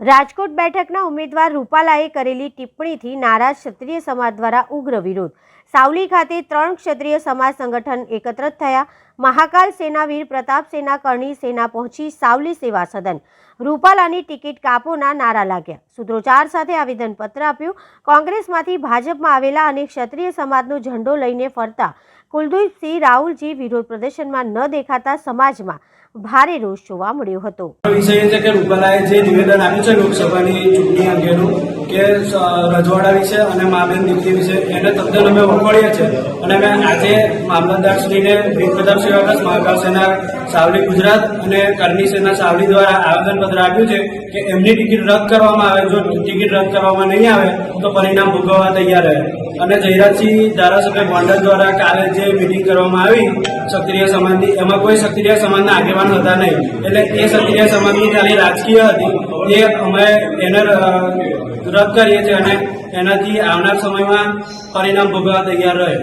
રાજકોટ બેઠકના ઉમેદવાર રૂપાલાએ કરેલી ટિપ્પણીથી નારાજ ક્ષત્રિય સમાજ દ્વારા ઉગ્ર વિરોધ। સાવલી ખાતે 3 ક્ષત્રિય સમાજ સંગઠન એકત્ર થયા। મહાકાલ સેનાવીર પ્રતાપ સેના કરણી સેના પહોંચી સાવલી સેવા સદન। રૂપાલાની ટિકિટ કાપોના નારા લાગ્યા। સૂત્રોચ્ચાર સાથે આવેદનપત્ર આપ્યું। કોંગ્રેસમાંથી ભાજપમાં આવેલા અને ક્ષત્રિય સમાજનો ઝંડો લઈને ફરતા કુલદીપસિંહ રાહુલજી વિરોધ પ્રદર્શનમાં ન દેખાતા સમાજમાં ભારે રોષ જોવા મળ્યો હતો। વિષય છે કે રૂપાલાએ જે નિવેદન આપ્યું છે લોકસભાની ચૂંટણી અંગેનું કે રજવાડા વિશે અને મા-બેન દીકરી વિશે એને તદ્દન અમે વખોડીએ છીએ અને અમે આજે મામલતદારશ્રીને વીર પ્રતાપ સેવા મહાકાલ સેના સાવલી ગુજરાત અને કરણી સેના સાવલી દ્વારા આવેદનપત્ર આપ્યું છે કે એમની ટિકિટ રદ કરવામાં આવે। જો ટિકિટ રદ કરવામાં નહીં આવે તો પરિણામ ભોગવવા તૈયાર રહે। અને જયરાજસિંહ ધારાસભ્ય ગોંડલ દ્વારા કાલે જે મિટિંગ કરવામાં આવી ક્ષત્રિય સમાજની, એમાં કોઈ ક્ષત્રિય સમાજના આગેવાન હતા નહીં, એટલે એ ક્ષત્રિય સમાજની ખાલી રાજકીય હતી, એ અમે એને રદ કરીએ છીએ અને એનાથી આવનાર સમયમાં પરિણામ ભોગવવા તૈયાર રહે।